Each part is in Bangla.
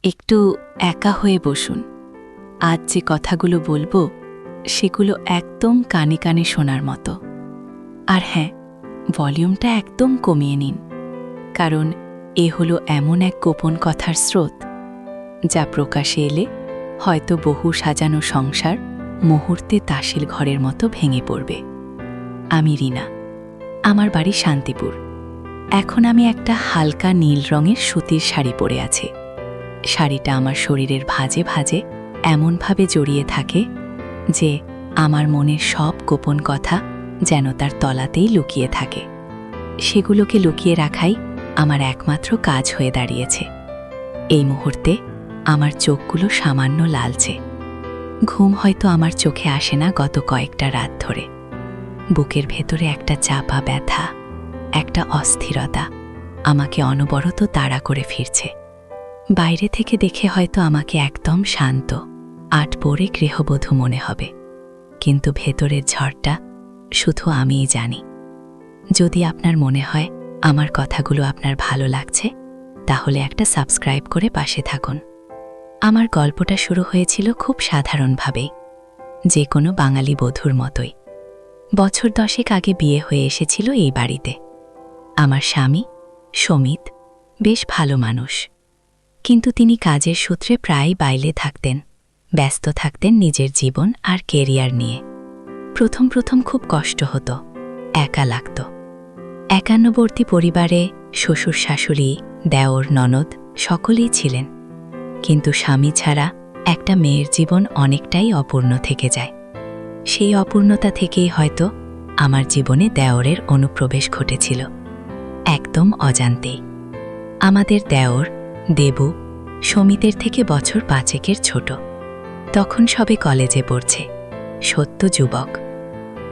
একটু একা হয়ে বসুন। আজ যে কথাগুলো বলবো সেগুলো একদম কানে কানে শোনার মতো। আর হ্যাঁ, ভলিউমটা একদম কমিয়ে নিন, কারণ এ হলো এমন এক গোপন কথার স্রোত যা প্রকাশে এলে হয়তো বহু সাজানো সংসার মুহূর্তে তাসিল ঘরের মতো ভেঙে পড়বে। আমি রিনা, আমার বাড়ি শান্তিপুর। এখন আমি একটা হালকা নীল রঙের সুতির শাড়ি পরে আছি। শাড়িটা আমার শরীরের ভাঁজে ভাঁজে এমনভাবে জড়িয়ে থাকে যে আমার মনের সব গোপন কথা যেন তার তলাতেই লুকিয়ে থাকে। সেগুলোকে লুকিয়ে রাখাই আমার একমাত্র কাজ হয়ে দাঁড়িয়েছে। এই মুহূর্তে আমার চোখগুলো সামান্য লালচে। ঘুম হয়তো আমার চোখে আসে না গত কয়েকটা রাত ধরে। বুকের ভেতরে একটা চাপা ব্যথা, একটা অস্থিরতা আমাকে অনবরত তাড়া করে ফিরছে। বাইরে থেকে দেখে হয়তো আমাকে একদম শান্ত, আটপৌরে গৃহবধূ মনে হবে, কিন্তু ভেতরের ঝড়টা শুধু আমিই জানি। যদি আপনার মনে হয় আমার কথাগুলো আপনার ভালো লাগছে, তাহলে একটা সাবস্ক্রাইব করে পাশে থাকুন। আমার গল্পটা শুরু হয়েছিল খুব সাধারণভাবেই, যে কোনো বাঙালি বধূর মতোই। বছর 10 আগে বিয়ে হয়ে এসেছিল এই বাড়িতে। আমার স্বামী সমিত বেশ ভালো মানুষ, কিন্তু তিনি কাজের সূত্রে প্রায় বাইরে থাকতেন, ব্যস্ত থাকতেন নিজের জীবন আর কেরিয়ার নিয়ে। প্রথম প্রথম খুব কষ্ট হতো, একা লাগত। একান্নবর্তী পরিবারে শ্বশুর শাশুড়ি, দেওর, ননদ সকলেই ছিলেন, কিন্তু স্বামী ছাড়া একটা মেয়ের জীবন অনেকটাই অপূর্ণ থেকে যায়। সেই অপূর্ণতা থেকেই হয়তো আমার জীবনে দেওরের অনুপ্রবেশ ঘটেছিল, একদম অজান্তেই। আমাদের দেওর দেবু সমিতের থেকে বছর 5 ছোট। তখন সবে কলেজে পড়ছে, সত্য যুবক।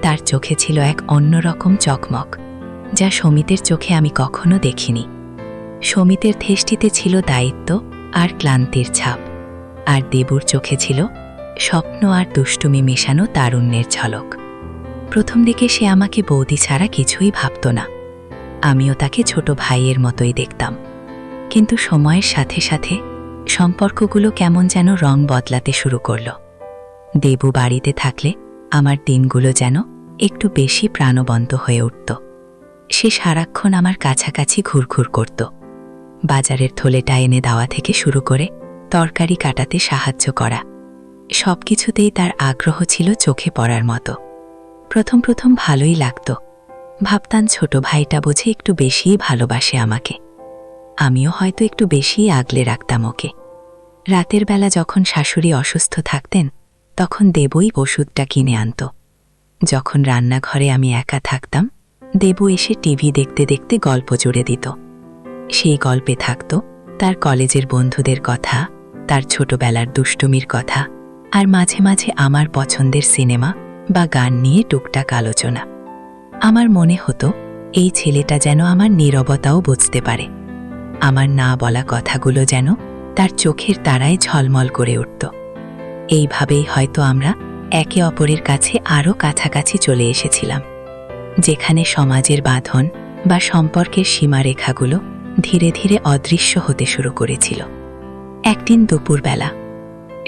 তার চোখে ছিল এক অন্যরকম চকমক, যা সমিতের চোখে আমি কখনো দেখিনি। সমিতের দৃষ্টিতে ছিল দায়িত্ব আর ক্লান্তির ছাপ, আর দেবুর চোখে ছিল স্বপ্ন আর দুষ্টুমি মেশানো তারুণ্যের ঝলক। প্রথম দিকে সে আমাকে বৌদি ছাড়া কিছুই ভাবত না। আমিও তাকে ছোট ভাইয়ের মতোই দেখতাম, কিন্তু সময়ের সাথে সাথে সম্পর্কগুলো কেমন যেন রং বদলাতে শুরু করল। দেবু বাড়িতে থাকলে আমার দিনগুলো যেন একটু বেশি প্রাণবন্ত হয়ে উঠত। সে সারাক্ষণ আমার কাছাকাছি ঘুরঘুর করত। বাজারের থলেটা এনে দেওয়া থেকে শুরু করে তরকারি কাটাতে সাহায্য করা, সবকিছুতেই তার আগ্রহ ছিল চোখে পড়ার মতো। প্রথম প্রথম ভালোই লাগত, ভাবতাম ছোট ভাইটা বোঝে একটু বেশিই ভালোবাসে আমাকে। আমিও হয়তো একটু বেশিই আগলে রাখতাম ওকে। রাতের বেলা যখন শাশুড়ি অসুস্থ থাকতেন, তখন দেবুই ওষুধটা কিনে আনত। যখন রান্নাঘরে আমি একা থাকতাম, দেবু এসে টিভি দেখতে দেখতে গল্প জুড়ে দিত। সেই গল্পে থাকত তার কলেজের বন্ধুদের কথা, তার ছোটবেলার দুষ্টুমির কথা, আর মাঝে মাঝে আমার পছন্দের সিনেমা বা গান নিয়ে টুকটাক আলোচনা। আমার মনে হতো এই ছেলেটা যেন আমার নীরবতাও বুঝতে পারে। আমার না বলা কথাগুলো যেন তার চোখের তারায় ঝলমল করে উঠত। এইভাবেই হয়তো আমরা একে অপরের কাছে আরও কাছাকাছি চলে এসেছিলাম, যেখানে সমাজের বাঁধন বা সম্পর্কের সীমারেখাগুলো ধীরে ধীরে অদৃশ্য হতে শুরু করেছিল। একদিন দুপুরবেলা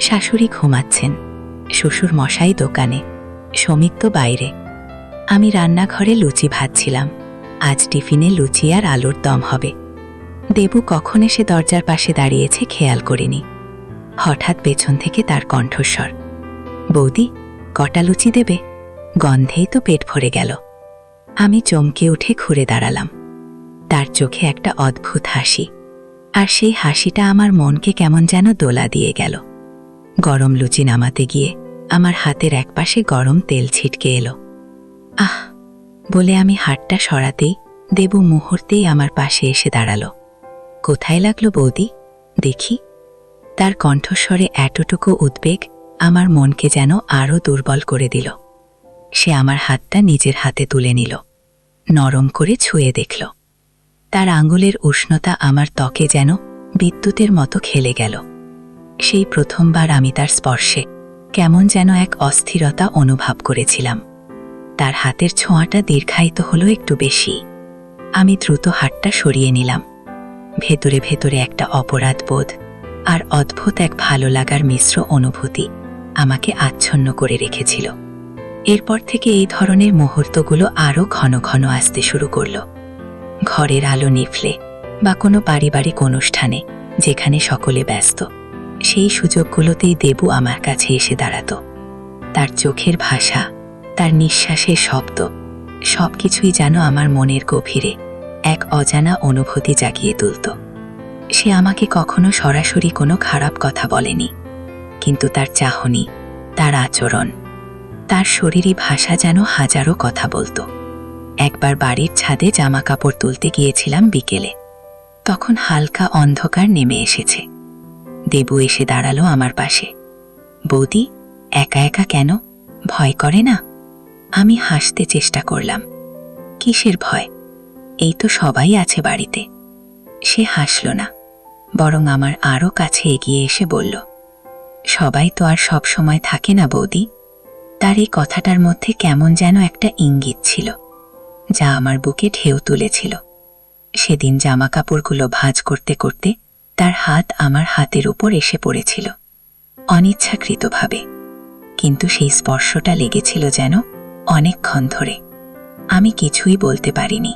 শাশুড়ি ঘুমাচ্ছেন, শ্বশুর মশাই দোকানে, সমিত তো বাইরে। আমি রান্নাঘরে লুচি ভাজছিলাম। আজ টিফিনে লুচি আর আলুর দম হবে। দেবু কখন এসে দরজার পাশে দাঁড়িয়েছে খেয়াল করিনি। হঠাৎ পেছন থেকে তার কণ্ঠস্বর, বৌদি, কটা লুচি দেবে? গন্ধেই তো পেট ভরে গেল। আমি চমকে উঠে ঘুরে দাঁড়ালাম। তার চোখে একটা অদ্ভুত হাসি, আর সেই হাসিটা আমার মনকে কেমন যেন দোলা দিয়ে গেল। গরম লুচি নামাতে গিয়ে আমার হাতের একপাশে গরম তেল ছিটকে এলো। আহ বলে আমি হাতটা সরাতেই দেবু মুহূর্তেই আমার পাশে এসে দাঁড়ালো। কোথায় লাগলো বৌদি, দেখি? তার কণ্ঠস্বরে এতটুকু উদ্বেগ আমার মনকে যেন আরও দুর্বল করে দিল। সে আমার হাতটা নিজের হাতে তুলে নিল, নরম করে ছুঁয়ে দেখল। তার আঙুলের উষ্ণতা আমার ত্বকে যেন বিদ্যুতের মতো খেলে গেল। সেই প্রথমবার আমি তার স্পর্শে কেমন যেন এক অস্থিরতা অনুভব করেছিলাম। তার হাতের ছোঁয়াটা দীর্ঘায়িত হলো একটু বেশি। আমি দ্রুত হাতটা সরিয়ে নিলাম। ভেতরে ভেতরে একটা অপরাধ বোধ, আর অদ্ভুত এক ভালো লাগার মিশ্র অনুভূতি আমাকে আচ্ছন্ন করে রেখেছিল। এরপর থেকে এই ধরনের মুহূর্তগুলো আরও ঘন ঘন আসতে শুরু করল। ঘরের আলো নিভলে বা কোনো পারিবারিক অনুষ্ঠানে যেখানে সকলে ব্যস্ত, সেই সুযোগগুলোতেই দেবু আমার কাছে এসে দাঁড়াত। তার চোখের ভাষা, তার নিঃশ্বাসের শব্দ, সবকিছুই যেন আমার মনের গভীরে এক অজানা অনুভূতি জাগিয়ে তুলত। সে আমাকে কখনো সরাসরি কোনো খারাপ কথা বলেনি, কিন্তু তার চাহনি, তার আচরণ, তার শরীরী ভাষা যেন হাজারো কথা বলতো। একবার বাড়ির ছাদে জামা কাপড় তুলতে গিয়েছিলাম বিকেলে। তখন হালকা অন্ধকার নেমে এসেছে। দেবু এসে দাঁড়ালো আমার পাশে। বৌদি, একা একা কেন? ভয় করে না? আমি হাসতে চেষ্টা করলাম। কিসের ভয়? এই তো সবাই আছে বাড়িতে। সে হাসল না, বরং আমার আরও কাছে এগিয়ে এসে বলল, সবাই তো আর সব সময় থাকে না বৌদি। তার এই কথাটার মধ্যে কেমন যেন একটা ইঙ্গিত ছিল, যা আমার বুকে ঢেউ তুলেছিল। সেদিন জামা কাপড়গুলো ভাঁজ করতে করতে তার হাত আমার হাতের উপর এসে পড়েছিল, অনিচ্ছাকৃতভাবে। কিন্তু সেই স্পর্শটা লেগেছিল যেন অনেকক্ষণ ধরে। আমি কিছুই বলতে পারিনি,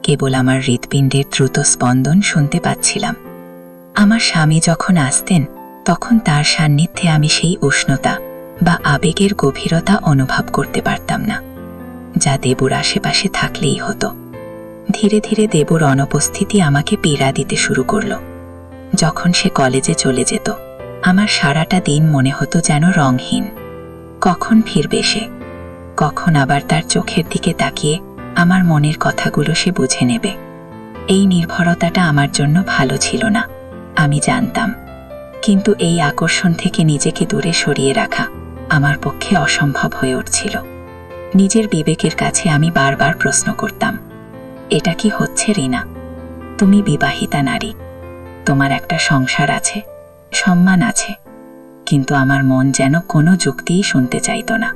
কেবল আমার হৃৎপিণ্ডের দ্রুত স্পন্দন শুনতে পাচ্ছিলাম। আমার স্বামী যখন আসতেন, তখন তার সান্নিধ্যে আমি সেই উষ্ণতা বা আবেগের গভীরতা অনুভব করতে পারতাম না, যা দেবুর আশেপাশে থাকলেই হতো। ধীরে ধীরে দেবুর অনুপস্থিতি আমাকে পীড়া দিতে শুরু করল। যখন সে কলেজে চলে যেত, আমার সারাটা দিন মনে হতো যেন রঙহীন। কখন ফিরবে সে? কখন আবার তার চোখের দিকে তাকিয়ে আমার মনের কথাগুলো সে বুঝে নেবে? এই নির্ভরতাটা আমার জন্য ভালো ছিল না, আমি জানতাম। কিন্তু এই আকর্ষণ থেকে নিজেকে দূরে সরিয়ে রাখা আমার পক্ষে অসম্ভব হয়ে উঠছিল। নিজের বিবেকের কাছে আমি বারবার প্রশ্ন করতাম, এটা কি হচ্ছে রিনা? তুমি বিবাহিতা নারী, তোমার একটা সংসার আছে, সম্মান আছে। কিন্তু আমার মন যেন কোনো যুক্তিই শুনতে চাইত না।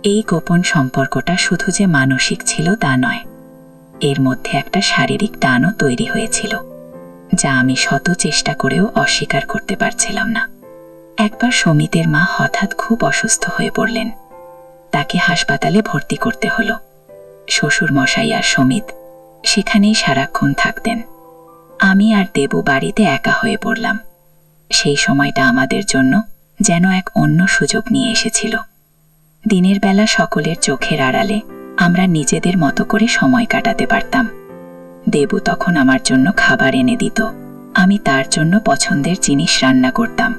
এই গোপন সম্পর্কটা শুধু যে মানসিক ছিল তা নয়, এর মধ্যে একটা শারীরিক টানও তৈরি হয়েছিল, যা আমি শত চেষ্টা করেও অস্বীকার করতে পারছিলাম না। একবার সমিতের মা হঠাৎ খুব অসুস্থ হয়ে পড়লেন। তাকে হাসপাতালে ভর্তি করতে হলো। শ্বশুর মশাই আর সমিত সেখানেই সারাক্ষণ থাকতেন। আমি আর দেবু বাড়িতে একা হয়ে পড়লাম। সেই সময়টা আমাদের জন্য যেন এক অন্য সুযোগ নিয়ে এসেছিল। দিনের বেলা সকলের চোখের আড়ালে আমরা নিজেদের মতো করে সময় কাটাতে পারতাম। দেবু তখন আমার জন্য খাবার এনে দিত, আমি তার জন্য পছন্দের জিনিস রান্না করতাম।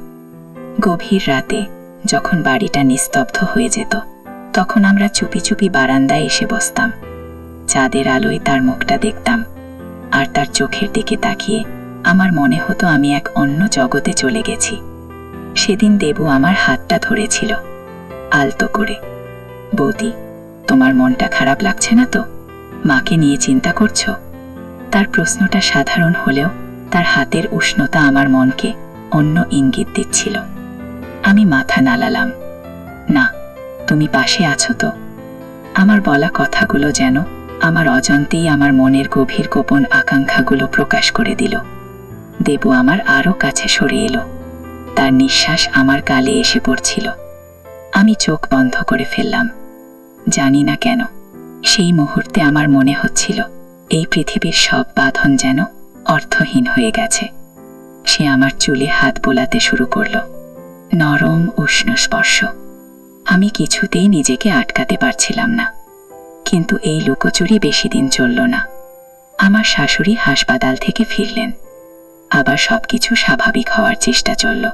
গভীর রাতে যখন বাড়িটা নিস্তব্ধ হয়ে যেত, তখন আমরা চুপি চুপি বারান্দায় এসে বসতাম। চাঁদের আলোয় তার মুখটা দেখতাম, আর তার চোখের দিকে তাকিয়ে আমার মনে হতো আমি এক অন্য জগতে চলে গেছি। সেদিন দেবু আমার হাতটা ধরেছিল আলতো করে। বৌদি, তোমার মনটা খারাপ লাগছে না তো? মাকে নিয়ে চিন্তা করছো? তার প্রশ্নটা সাধারণ হলেও তার হাতের উষ্ণতা আমার মনকে অন্য ইঙ্গিত দিচ্ছিল। আমি মাথা নাড়ালাম। না, তুমি পাশে আছো তো? আমার বলা কথাগুলো যেন আমার অজান্তেই আমার মনের গভীর গোপন আকাঙ্ক্ষাগুলো প্রকাশ করে দিল। দেবু আমার আরও কাছে সরে এলো। তার নিঃশ্বাস আমার গালে এসে পড়ছিল। আমি চোখ বন্ধ করে ফেললাম। জানি না কেন, সেই মুহূর্তে আমার মনে হচ্ছিল এই পৃথিবীর সব বাঁধন যেন অর্থহীন হয়ে গেছে। সে আমার চুলে হাত বোলাতে শুরু করল, নরম উষ্ণ স্পর্শ। আমি কিছুতেই নিজেকে আটকাতে পারছিলাম না। কিন্তু এই লুকোচুরি বেশি দিন চলল না। আমার শাশুড়ি হাসপাতাল থেকে ফিরলেন। আবার সবকিছু স্বাভাবিক হওয়ার চেষ্টা চলল।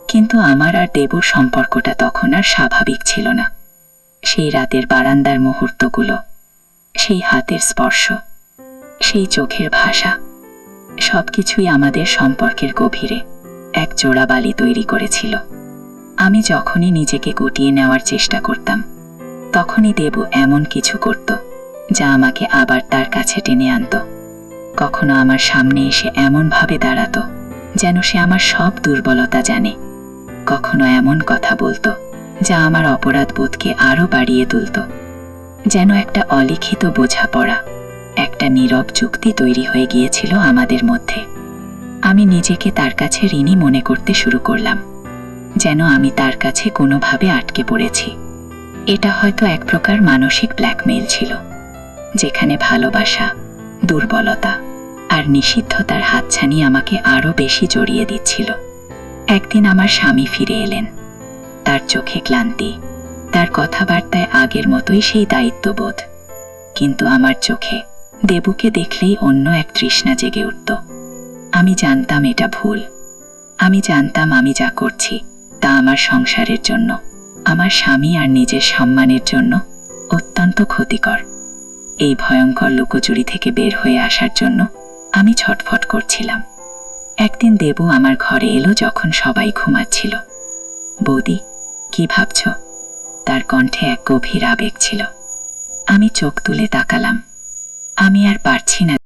কিন্তু আমার আর দেবুর সম্পর্কটা তখন আর স্বাভাবিক ছিল না। সেই রাতের বারান্দার মুহূর্তগুলো, সেই হাতের স্পর্শ, সেই চোখের ভাষা, সবকিছুই আমাদের সম্পর্কের গভীরে এক জোড়া বালি তৈরি করেছিল। আমি যখনই নিজেকে গুটিয়ে নেওয়ার চেষ্টা করতাম, তখনই দেবু এমন কিছু করত যা আমাকে আবার তার কাছে টেনে আনত। কখনো আমার সামনে এসে এমনভাবে দাঁড়াতো যেন সে আমার সব দুর্বলতা জানে। কখনো এমন কথা বলতো যা আমার অপরাধ বোধকে আরও বাড়িয়ে তুলত। যেন একটা অলিখিত বোঝাপড়া, একটা নীরব চুক্তি তৈরি হয়ে গিয়েছিল আমাদের মধ্যে। আমি নিজেকে তার কাছে ঋণী মনে করতে শুরু করলাম, যেন আমি তার কাছে কোনোভাবে আটকে পড়েছি। এটা হয়তো এক প্রকার মানসিক ব্ল্যাকমেইল ছিল, যেখানে ভালোবাসা, দুর্বলতা আর নিষিদ্ধতার হাতছানি আমাকে আরও বেশি জড়িয়ে দিচ্ছিল। একদিন আমার স্বামী ফিরে এলেন। তার চোখে ক্লান্তি, তার কথাবার্তায় আগের মতোই সেই দায়িত্ববোধ, কিন্তু আমার চোখে দেবুকে দেখলেই অন্য এক তৃষ্ণা জেগে উঠত। আমি জানতাম এটা ভুল। আমি জানতাম আমি যা করছি তা আমার সংসারের জন্য, আমার স্বামী আর নিজের সম্মানের জন্য অত্যন্ত ক্ষতিকর। এই ভয়ঙ্কর লুকোচুরি থেকে বের হয়ে আসার জন্য আমি ছটফট করছিলাম। একদিন দেবু আমার ঘরে এলো যখন সবাই ঘুমাচ্ছিল। বৌদি, কি ভাবছ? তার কণ্ঠে এক গভীর আবেগ ছিল। আমি চোখ তুলে তাকালাম। আমি আর পারছি না